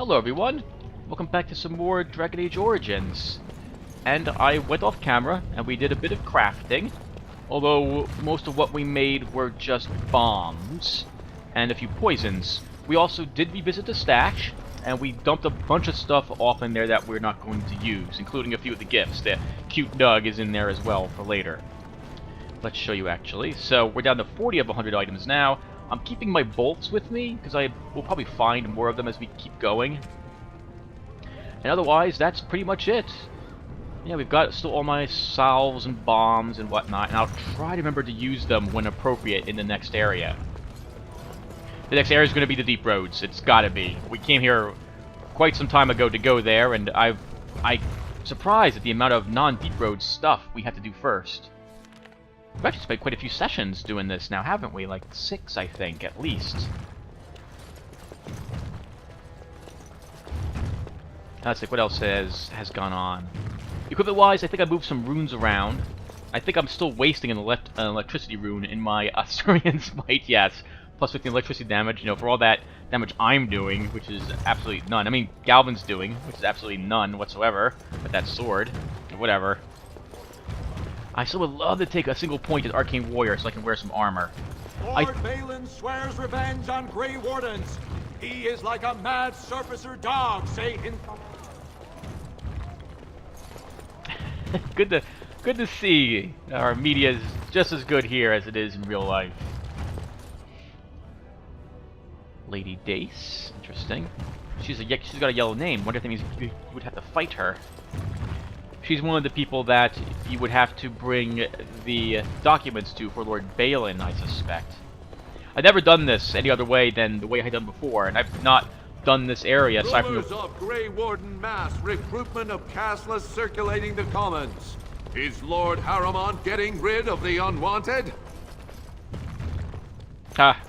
Hello everyone, welcome back to some more Dragon Age Origins. And I went off camera and we did a bit of crafting, although most of what we made were just bombs and a few poisons. We also did revisit the stash, and we dumped a bunch of stuff off in there that we're not going to use, including a few of the gifts. The cute Doug is in there as well for later. Let's show you actually. So we're down to 40 of 100 items now. I'm keeping my bolts with me, because I will probably find more of them as we keep going. And otherwise, that's pretty much it. Yeah, we've got still all my salves and bombs and whatnot, and I'll try to remember to use them when appropriate in the next area. The next area is going to be the Deep Roads. It's got to be. We came here quite some time ago to go there, and I'm surprised at the amount of non-Deep Roads stuff we had to do first. We've actually spent quite a few sessions doing this now, haven't we? Like 6, I think, at least. Let's see, what else has gone on? Equipment-wise, I think I moved some runes around. I think I'm still wasting an electricity rune in my Asturian Smite, yes. Plus 15 electricity damage, you know, for all that damage I'm doing, which is absolutely none. I mean, Galvin's doing, which is absolutely none whatsoever, with that sword. Whatever. I still would love to take a single point as Arcane Warrior so I can wear some armor. Lord Balin swears revenge on Grey Wardens. He is like a mad surfacer dog, say in... Good to see our media is just as good here as it is in real life. Lady Dace, interesting. She's got a yellow name. Wonder if that means you would have to fight her. She's one of the people that you would have to bring the documents to for Lord Balin, I suspect. I've never done this any other way than the way I've done before, and I've not done this area aside from Rumors of Grey Warden mass recruitment of castless circulating the commons. Is Lord Harrimont getting rid of the unwanted? Ah.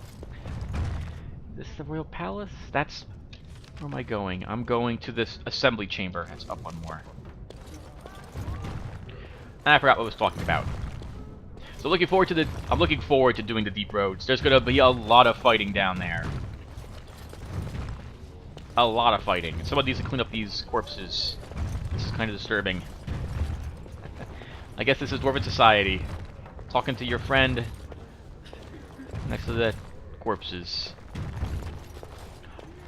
Is this the Royal Palace? That's... Where am I going? I'm going to this assembly chamber. That's up one more. And I forgot what I was talking about. So I'm looking forward to doing the Deep Roads. There's gonna be a lot of fighting down there. A lot of fighting. And someone needs to clean up these corpses. This is kind of disturbing. I guess this is Dwarven Society. Talking to your friend next to the corpses.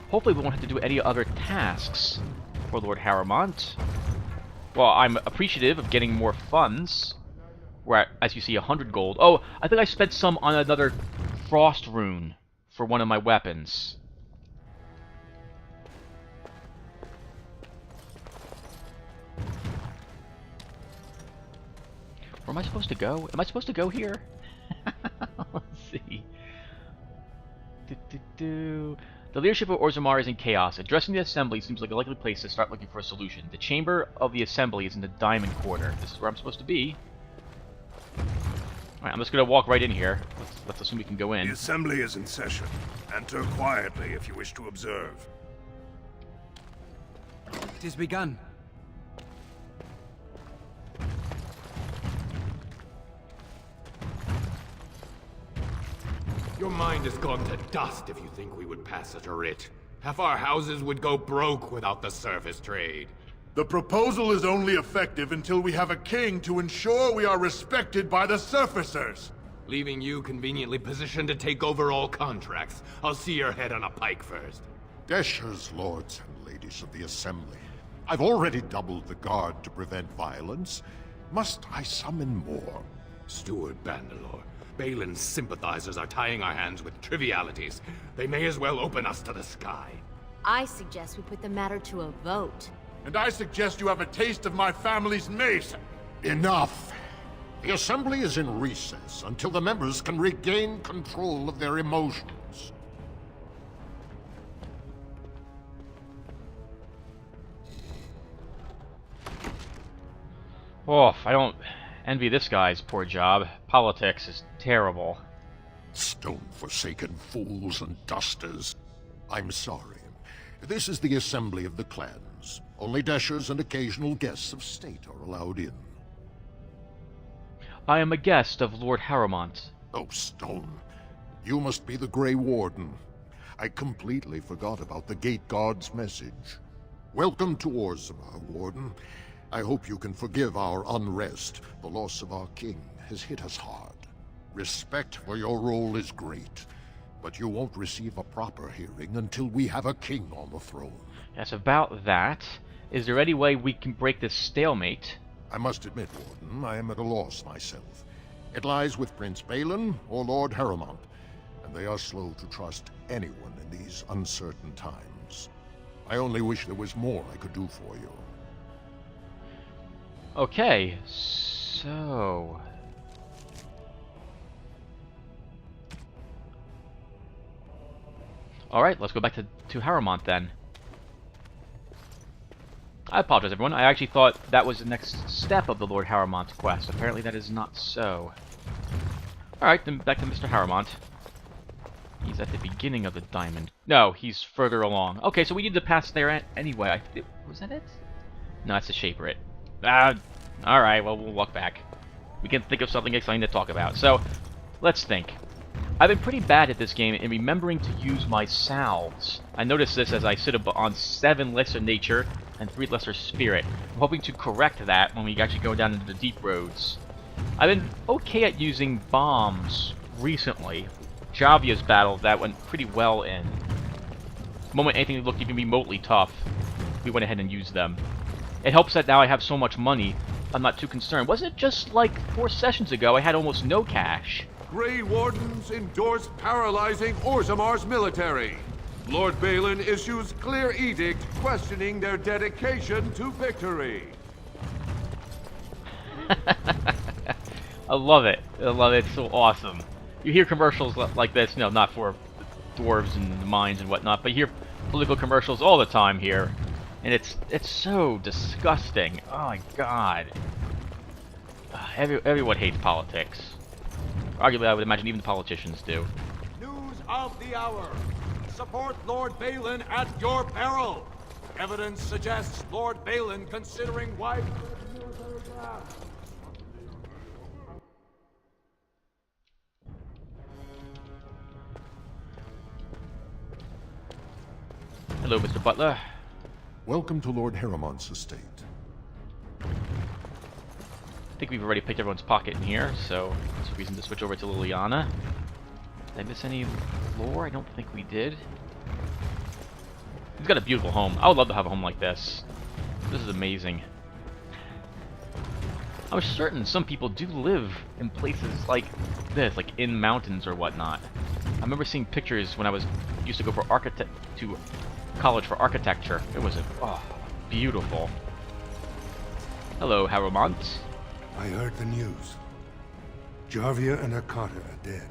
Hopefully we won't have to do any other tasks for Lord Harrimont. Well, I'm appreciative of getting more funds. We're at, as you see, 100 gold. Oh, I think I spent some on another frost rune for one of my weapons. Where am I supposed to go? Am I supposed to go here? Let's see. The leadership of Orzammar is in chaos. Addressing the Assembly seems like a likely place to start looking for a solution. The Chamber of the Assembly is in the Diamond Quarter. This is where I'm supposed to be. Alright, I'm just gonna walk right in here. Let's assume we can go in. The Assembly is in session. Enter quietly if you wish to observe. It is begun. Your mind has gone to dust if you think we would pass such a writ. Half our houses would go broke without the service trade. The proposal is only effective until we have a king to ensure we are respected by the surfacers. Leaving you conveniently positioned to take over all contracts. I'll see your head on a pike first. Deshers, lords and ladies of the Assembly. I've already doubled the guard to prevent violence. Must I summon more? Steward Bandalore, Balin's sympathizers are tying our hands with trivialities. They may as well open us to the sky. I suggest we put the matter to a vote. And I suggest you have a taste of my family's mace. Enough! The Assembly is in recess until the members can regain control of their emotions. Oh, I don't envy this guy's poor job. Politics is terrible. Stone-forsaken fools and dusters. I'm sorry. This is the Assembly of the Clans. Only Deshers and occasional guests of state are allowed in. I am a guest of Lord Harrimont. Oh, Stone. You must be the Grey Warden. I completely forgot about the Gate Guard's message. Welcome to Orzammar, Warden. I hope you can forgive our unrest. The loss of our king has hit us hard. Respect for your role is great, but you won't receive a proper hearing until we have a king on the throne. Yes, about that. Is there any way we can break this stalemate? I must admit, Warden, I am at a loss myself. It lies with Prince Balin or Lord Harrowmont, and they are slow to trust anyone in these uncertain times. I only wish there was more I could do for you. Okay, so... Alright, let's go back to Harrowmont then. I apologize, everyone. I actually thought that was the next step of the Lord Harrowmont's quest. Apparently that is not so. Alright, then back to Mr. Harrowmont. He's at the beginning of the diamond. No, he's further along. Okay, so we need to pass there anyway. Was that it? No, that's the Shaperate. Alright, well, we'll walk back. We can think of something exciting to talk about. So, let's think. I've been pretty bad at this game in remembering to use my salves. I noticed this as I sit on 7 Lesser Nature and 3 Lesser Spirit. I'm hoping to correct that when we actually go down into the deep roads. I've been okay at using bombs recently. Javia's battle, that went pretty well in. The moment anything looked even remotely tough, we went ahead and used them. It helps that now I have so much money, I'm not too concerned. Wasn't it just like 4 sessions ago I had almost no cash? Grey Wardens endorse paralyzing Orzammar's military. Lord Balin issues clear edict questioning their dedication to victory. I love it. I love it. It's so awesome. You hear commercials like this, no, not for dwarves and the mines and whatnot, but you hear political commercials all the time here. And it's so disgusting. Oh my god. Everyone hates politics. Arguably, I would imagine even the politicians do. News of the hour. Support Lord Balin at your peril. Evidence suggests Lord Balin considering widespread military ground. Hello, Mr. Butler. Welcome to Lord Harrowmont's estate. I think we've already picked everyone's pocket in here, so that's a reason to switch over to Liliana. Did I miss any lore? I don't think we did. He's got a beautiful home. I would love to have a home like this. This is amazing. I'm certain some people do live in places like this, like in mountains or whatnot. I remember seeing pictures when I used to go for college for architecture. It was beautiful. Hello, Harrowmont. I heard the news. Jarvia and Arcata are dead.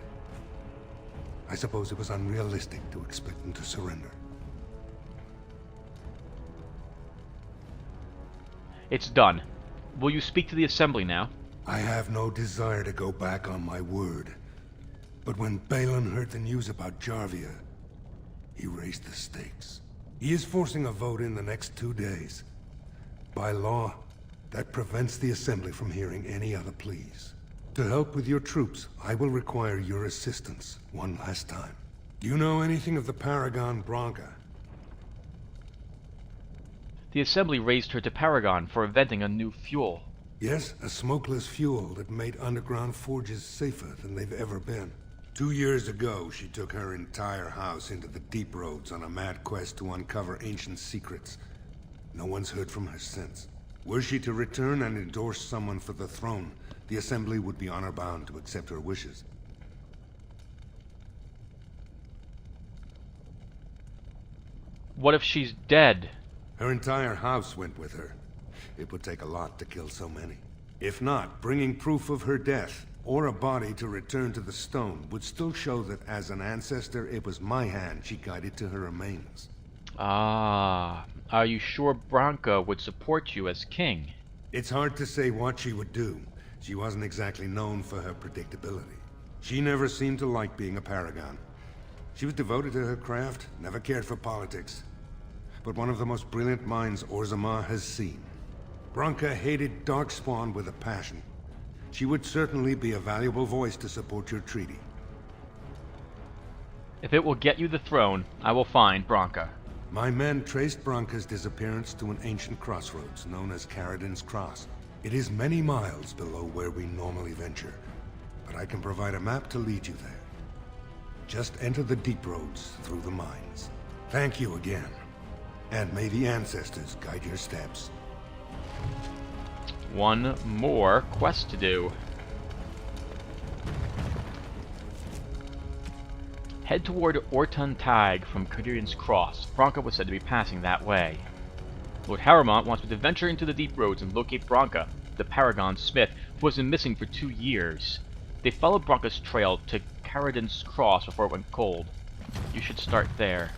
I suppose it was unrealistic to expect them to surrender. It's done. Will you speak to the Assembly now? I have no desire to go back on my word. But when Balin heard the news about Jarvia, he raised the stakes. He is forcing a vote in the next 2 days. By law, that prevents the Assembly from hearing any other pleas. To help with your troops, I will require your assistance one last time. Do you know anything of the Paragon Branca? The Assembly raised her to Paragon for inventing a new fuel. Yes, a smokeless fuel that made underground forges safer than they've ever been. 2 years ago, she took her entire house into the deep roads on a mad quest to uncover ancient secrets. No one's heard from her since. Were she to return and endorse someone for the throne, the Assembly would be honor-bound to accept her wishes. What if she's dead? Her entire house went with her. It would take a lot to kill so many. If not, bringing proof of her death, or a body to return to the stone, would still show that as an ancestor, it was my hand she guided to her remains. Ah, are you sure Branca would support you as king? It's hard to say what she would do. She wasn't exactly known for her predictability. She never seemed to like being a paragon. She was devoted to her craft, never cared for politics. But one of the most brilliant minds Orzammar has seen. Branca hated Darkspawn with a passion. She would certainly be a valuable voice to support your treaty. If it will get you the throne, I will find Branka. My men traced Branka's disappearance to an ancient crossroads known as Caradin's Cross. It is many miles below where we normally venture, but I can provide a map to lead you there. Just enter the deep roads through the mines. Thank you again, and may the ancestors guide your steps. One more quest to do. Head toward Ortun Tag from Caradin's Cross. Branka was said to be passing that way. Lord Harrowmont wants me to venture into the deep roads and locate Branka, the Paragon Smith, who has been missing for 2 years. They followed Branka's trail to Caradin's Cross before it went cold. You should start there.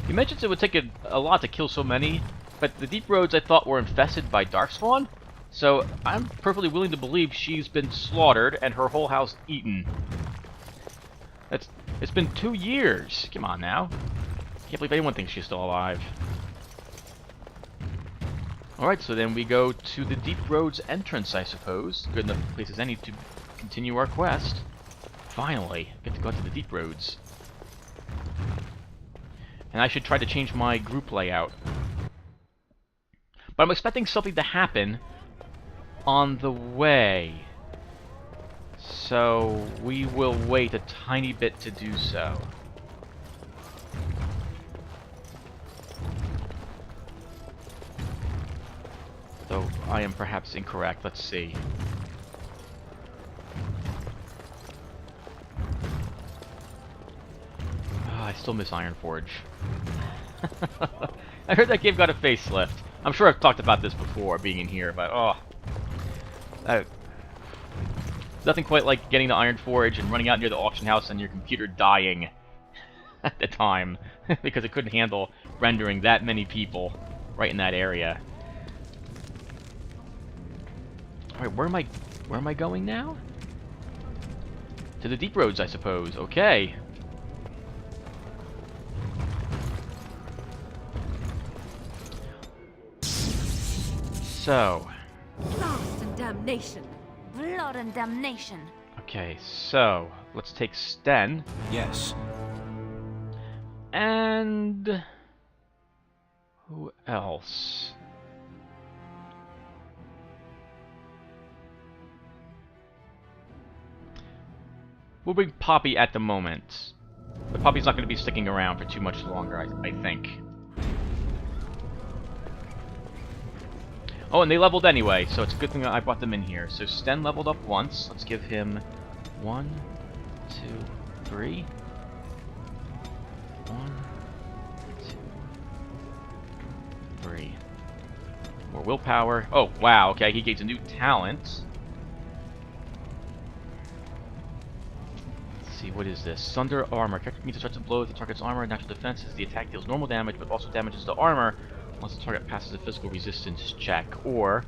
He mentions it would take a lot to kill so many, but the deep roads I thought were infested by darkspawn, so I'm perfectly willing to believe she's been slaughtered and her whole house eaten. It's been 2 years. Come on now. Can't believe anyone thinks she's still alive. Alright, so then we go to the Deep Roads entrance, I suppose. Good enough place as any to continue our quest. Finally, get to go out to the Deep Roads. And I should try to change my group layout. But I'm expecting something to happen on the way. So we will wait a tiny bit to do so. Though I am perhaps incorrect. Let's see. Oh, I still miss Ironforge. I heard that game got a facelift. I'm sure I've talked about this before, being in here, but oh. Nothing quite like getting the Ironforge and running out near the auction house and your computer dying at the time because it couldn't handle rendering that many people right in that area. Alright, where am I going now? To the Deep Roads, I suppose. Okay. So. Blast and damnation. Blood and damnation. Okay, so let's take Sten. Yes. And who else? We'll bring Poppy at the moment. But Poppy's not going to be sticking around for too much longer, I think. Oh, and they leveled anyway, so it's a good thing that I brought them in here. So Sten leveled up once. Let's give him 1, 2, 3. 1, 2, 3. More willpower. Oh, wow, okay, he gains a new talent. Let's see, what is this? Thunder Armor. Character means to start to blow with the target's armor. Natural defense is the attack deals normal damage, but also damages the armor once the target passes a physical resistance check. Or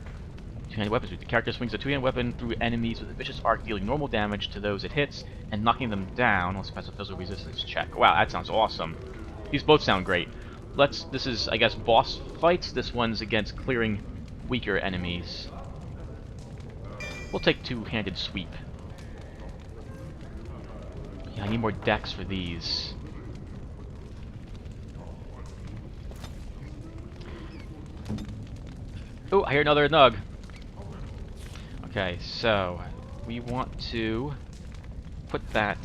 two-handed weapons. The character swings a two-handed weapon through enemies with a vicious arc, dealing normal damage to those it hits and knocking them down once it passes a physical resistance check. Wow, that sounds awesome. These both sound great. This is, I guess, boss fights. This one's against clearing weaker enemies. We'll take two-handed sweep. Yeah, I need more decks for these. Oh, I hear another nug. Okay, so we want to put that.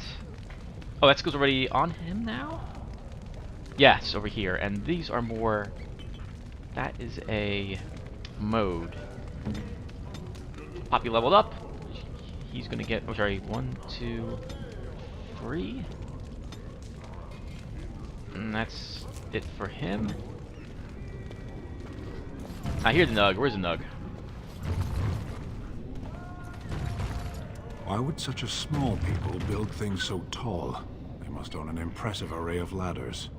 Oh, that skill's already on him now? Yes, over here. And these are more. That is a mode. Poppy leveled up. He's gonna get. Oh, sorry. 1, 2, 3. And that's it for him. I hear the nug. Where's the nug? Why would such a small people build things so tall? They must own an impressive array of ladders.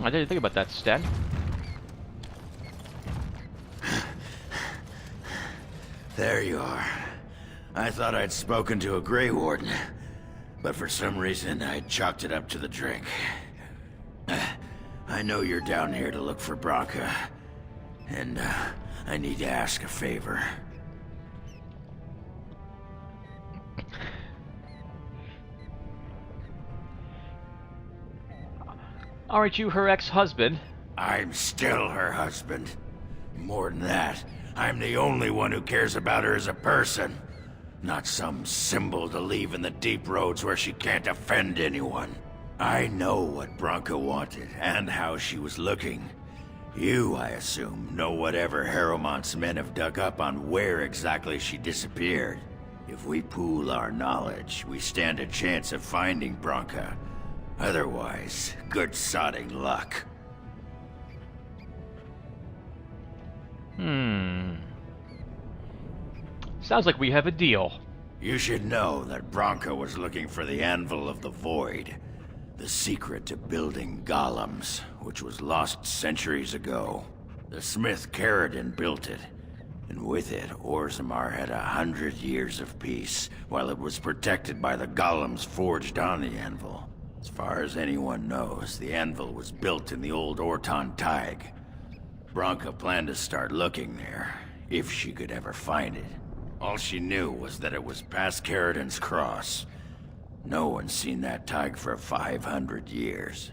I didn't think about that, Sten. There you are. I thought I'd spoken to a Grey Warden, but for some reason I chalked it up to the drink. I know you're down here to look for Branka, and I need to ask a favor. Aren't you her ex-husband? I'm still her husband. More than that, I'm the only one who cares about her as a person. Not some symbol to leave in the deep roads where she can't offend anyone. I know what Branka wanted, and how she was looking. You, I assume, know whatever Harrowmont's men have dug up on where exactly she disappeared. If we pool our knowledge, we stand a chance of finding Branka. Otherwise, good sodding luck. Sounds like we have a deal. You should know that Branka was looking for the Anvil of the Void. The secret to building golems, which was lost centuries ago. The smith Caradon built it, and with it, Orzammar had 100 years of peace, while it was protected by the golems forged on the anvil. As far as anyone knows, the anvil was built in the old Orton Tig. Branka planned to start looking there, if she could ever find it. All she knew was that it was past Caradon's cross. No one's seen that Tig for 500 years.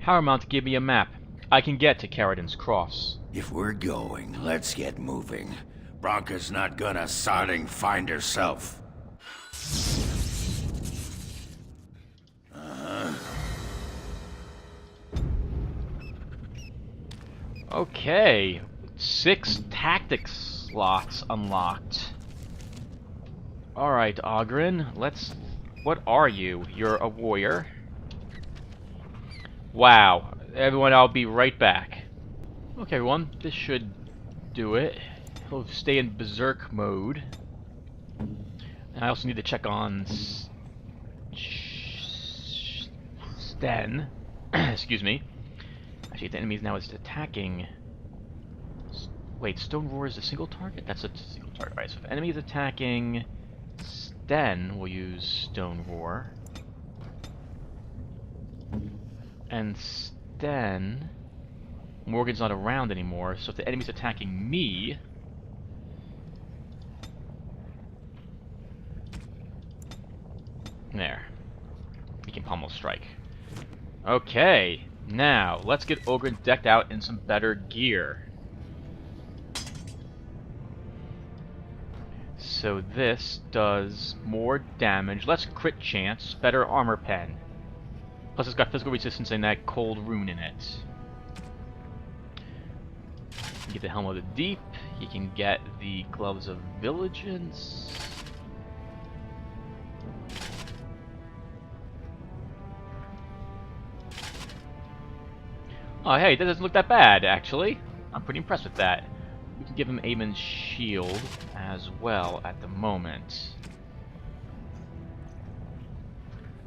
Harrowmont gave me a map. I can get to Caradon's cross. If we're going, let's get moving. Branka's not gonna sodding find herself. Okay. 6 tactics slots unlocked. Alright, Oghren, let's... What are you? You're a warrior. Wow. Everyone, I'll be right back. Okay, everyone, this should do it. He'll stay in berserk mode. And I also need to check on... Sten. Excuse me. Actually, the enemies now is attacking... Wait, Stone Roar is a single target? That's a single target, right? So if enemy is attacking Sten, we'll use Stone Roar. And Sten... Morgan's not around anymore, so if the enemy's attacking me... There. We can Pommel Strike. Okay, now, let's get Oghren decked out in some better gear. So this does more damage, less crit chance, better armor pen. Plus it's got physical resistance and that cold rune in it. You can get the Helm of the Deep, you can get the Gloves of Vigilance. Oh hey, that doesn't look that bad, actually. I'm pretty impressed with that. We can give him Aemon's Shield as well at the moment.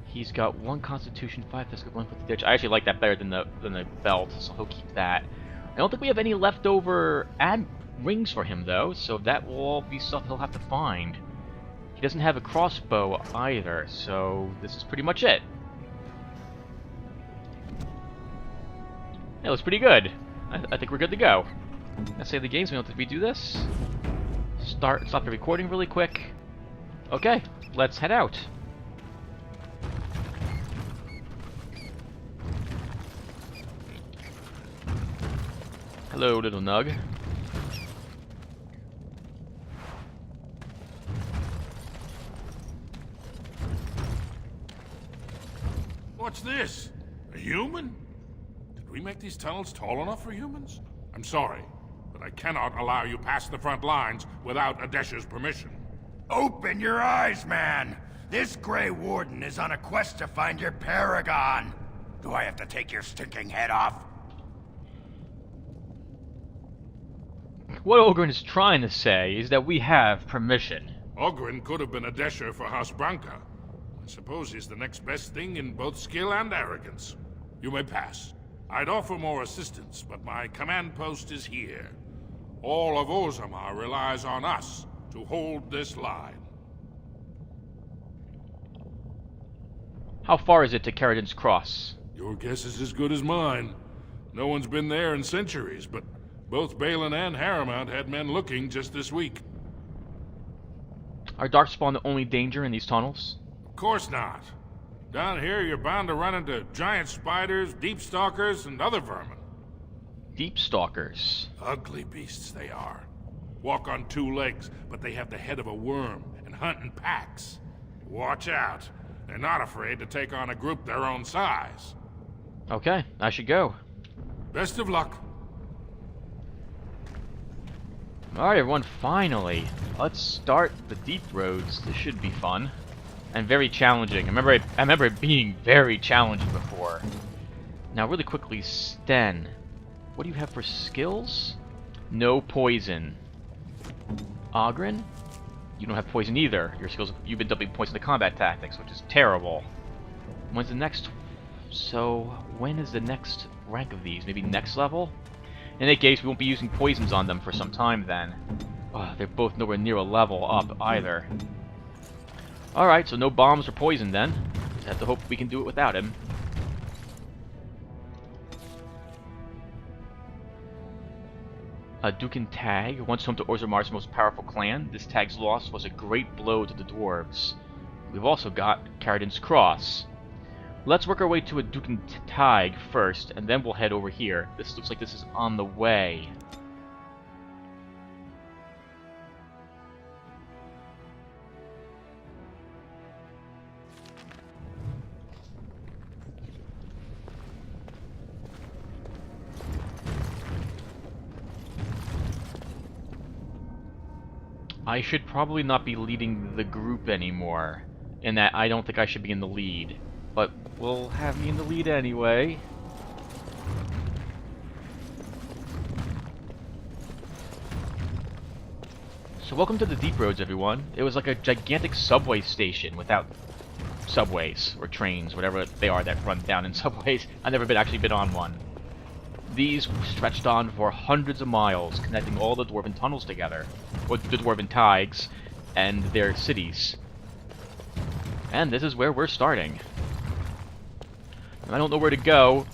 He's got 1 Constitution, 5 Physical, 1 Foot Ditch. I actually like that better than the belt, so he'll keep that. I don't think we have any leftover rings for him though, so that will all be stuff he'll have to find. He doesn't have a crossbow either, so this is pretty much it. It looks pretty good. I think we're good to go. Let's save the game. So did we do this? Stop the recording really quick. Okay, let's head out. Hello, little Nug. What's this? A human? Did we make these tunnels tall enough for humans? I'm sorry, but I cannot allow you past the front lines without Adesha's permission. Open your eyes, man! This Grey Warden is on a quest to find your paragon! Do I have to take your stinking head off? What Oghren is trying to say is that we have permission. Oghren could have been Adesha for House Branka. I suppose he's the next best thing in both skill and arrogance. You may pass. I'd offer more assistance, but my command post is here. All of Orzammar relies on us to hold this line. How far is it to Caradon's Cross? Your guess is as good as mine. No one's been there in centuries, but both Balin and Harrowmont had men looking just this week. Are Darkspawn the only danger in these tunnels? Of course not. Down here, you're bound to run into giant spiders, deep stalkers, and other vermin. Deep stalkers. Ugly beasts they are. Walk on two legs, but they have the head of a worm and hunt in packs. Watch out. They're not afraid to take on a group their own size. Okay, I should go. Best of luck. Alright everyone, finally. Let's start the deep roads. This should be fun. And very challenging. I remember it being very challenging before. Now really quickly, Sten. What do you have for skills? No poison. Ogren? You don't have poison either. Your skills, you've been dumping poison to combat tactics, which is terrible. When's the next... So, when is the next rank of these? Maybe next level? In that case, we won't be using poisons on them for some time then. Oh, they're both nowhere near a level up either. Alright, so no bombs or poison then. Just have to hope we can do it without him. Dukin Tag, once home to Orzamar's most powerful clan, this tag's loss was a great blow to the dwarves. We've also got Karadin's Cross. Let's work our way to a Dukin Tag first, and then we'll head over here. This looks like this is on the way. I should probably not be leading the group anymore, in that I don't think I should be in the lead. But we'll have me in the lead anyway. So welcome to the Deep Roads, everyone. It was like a gigantic subway station without subways, or trains, whatever they are that run down in subways. I've never actually been on one. These stretched on for hundreds of miles, connecting all the Dwarven tunnels together, or the Dwarven Tags, and their cities. And this is where we're starting. I don't know where to go.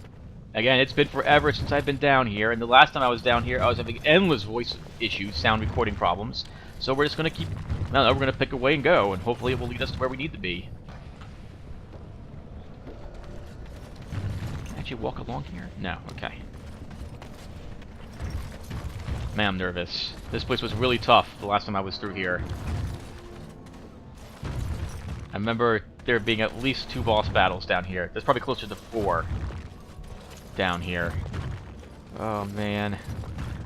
Again, it's been forever since I've been down here, and the last time I was down here, I was having endless voice issues, sound recording problems. So we're just gonna keep... No, we're gonna pick a way and go, and hopefully it will lead us to where we need to be. Can I actually walk along here? No, okay. Man, I'm nervous. This place was really tough the last time I was through here. I remember there being at least 2 boss battles down here. There's probably closer to 4 down here. Oh man.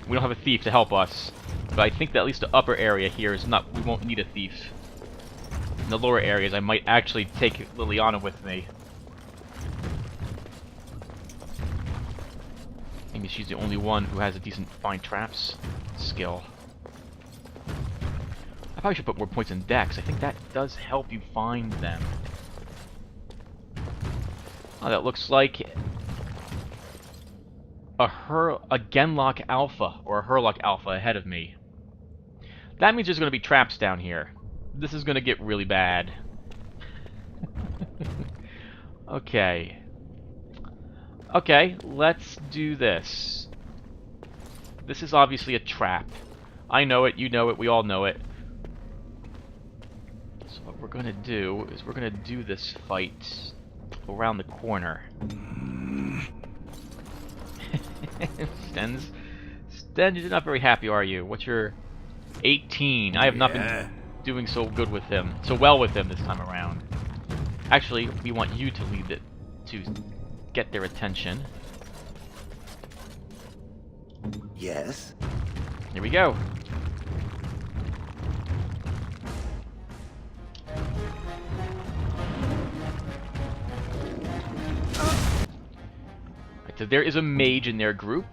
We don't have a thief to help us. But I think that at least the upper area here is not... We won't need a thief. In the lower areas, I might actually take Liliana with me. Maybe she's the only one who has a decent find traps skill. I probably should put more points in Dex. I think that does help you find them. Oh, that looks like a Genlock Alpha, or a Hurlock Alpha ahead of me. That means there's going to be traps down here. This is going to get really bad. Okay. Okay, let's do this. This is obviously a trap. I know it, you know it, we all know it. So what we're gonna do is we're gonna do this fight around the corner. Sten, you're not very happy, are you? What's your 18? I have not been doing so well with him this time around. Actually, we want you to lead it to get their attention. Yes? Here we go. Right, so there is a mage in their group.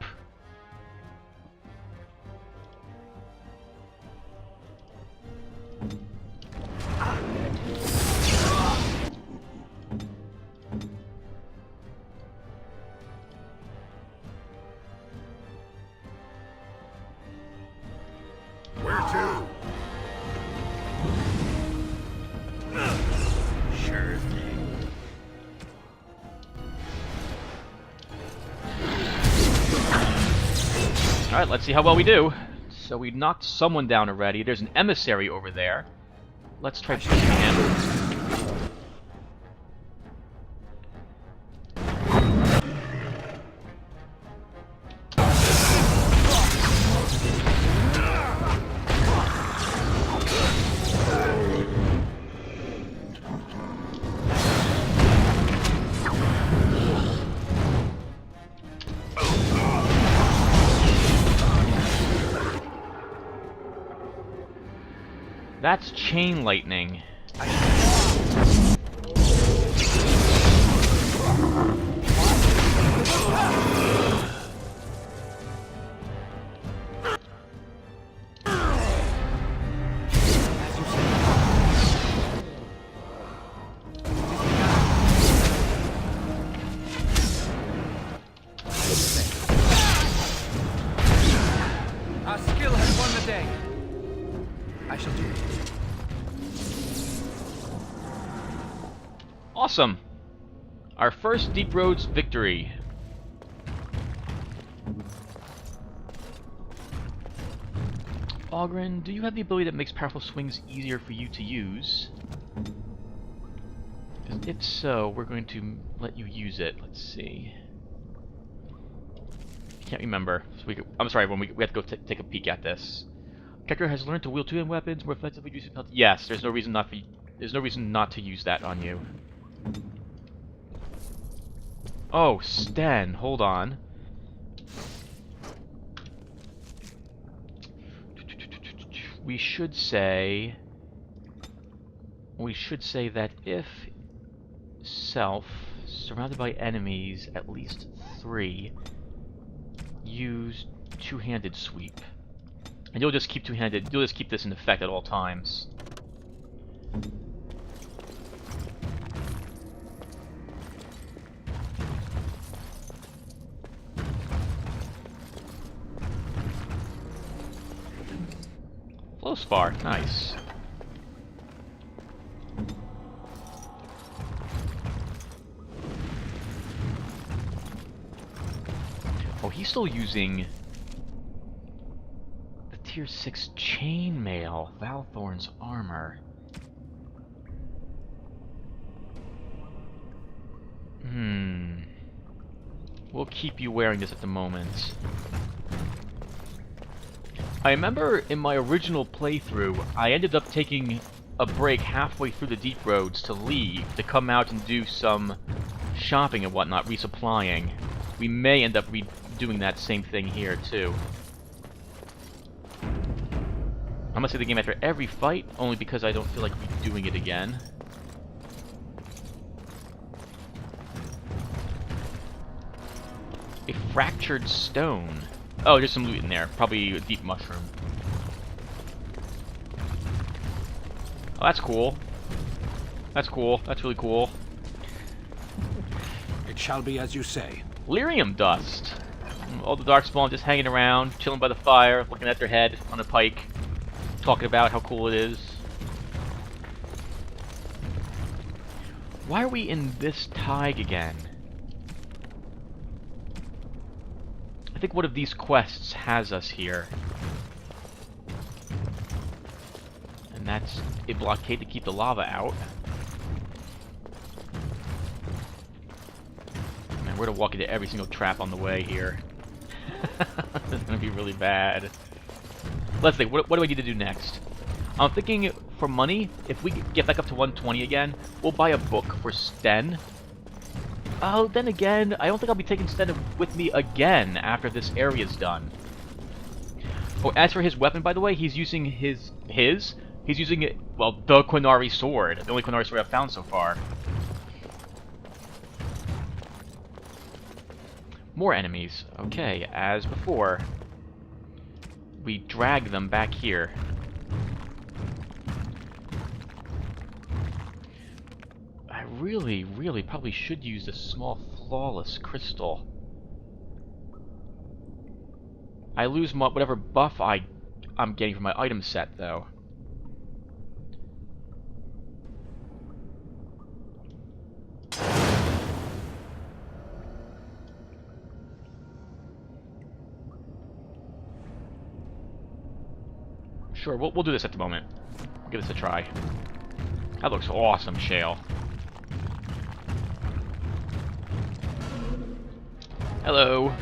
Alright, let's see how well we do. So we knocked someone down already. There's an emissary over there. Let's try pushing him. That's chain lightning. Our skill has won the day. I shall do it. Awesome! Our first Deep Roads victory. Ogren, do you have the ability that makes powerful swings easier for you to use? 'Cause if so, we're going to let you use it. Let's see. I can't remember. So I'm sorry, when we have to go take a peek at this. Character has learned to wield two-hand weapons more effectively using penalty. Yes, there's no reason not to use that on you. Oh, Sten, hold on. We should say that if self surrounded by enemies at least 3, use two-handed sweep. And you'll just keep you'll just keep this in effect at all times. Flow spar, nice. Oh, he's still using the tier 6 chainmail, Valthorn's armor. We'll keep you wearing this at the moment. I remember in my original playthrough, I ended up taking a break halfway through the Deep Roads to leave, to come out and do some shopping and whatnot, resupplying. We may end up doing that same thing here, too. I'm gonna say the game after every fight, only because I don't feel like redoing it again. A fractured stone. Oh, there's some loot in there. Probably a deep mushroom. Oh, that's cool. That's cool. That's really cool. It shall be as you say. Lyrium dust. All the Darkspawn just hanging around, chilling by the fire, looking at their head on a pike, talking about how cool it is. Why are we in this tide again? I think one of these quests has us here. And that's a blockade to keep the lava out. Man, we're gonna walk into every single trap on the way here. It's gonna be really bad. Let's see, what do I need to do next? I'm thinking for money, if we get back up to 120 again, we'll buy a book for Sten. Oh, then again, I don't think I'll be taking Sten with me again after this area's done. Oh, as for his weapon, by the way, he's using he's using it, well, the Quinari sword. The only Quinari sword I've found so far. More enemies. Okay, as before. We drag them back here. I really probably should use the small flawless crystal. I lose whatever buff I'm getting from my item set, though. Sure, we'll do this at the moment. We'll give this a try. That looks awesome, Shale. Hello.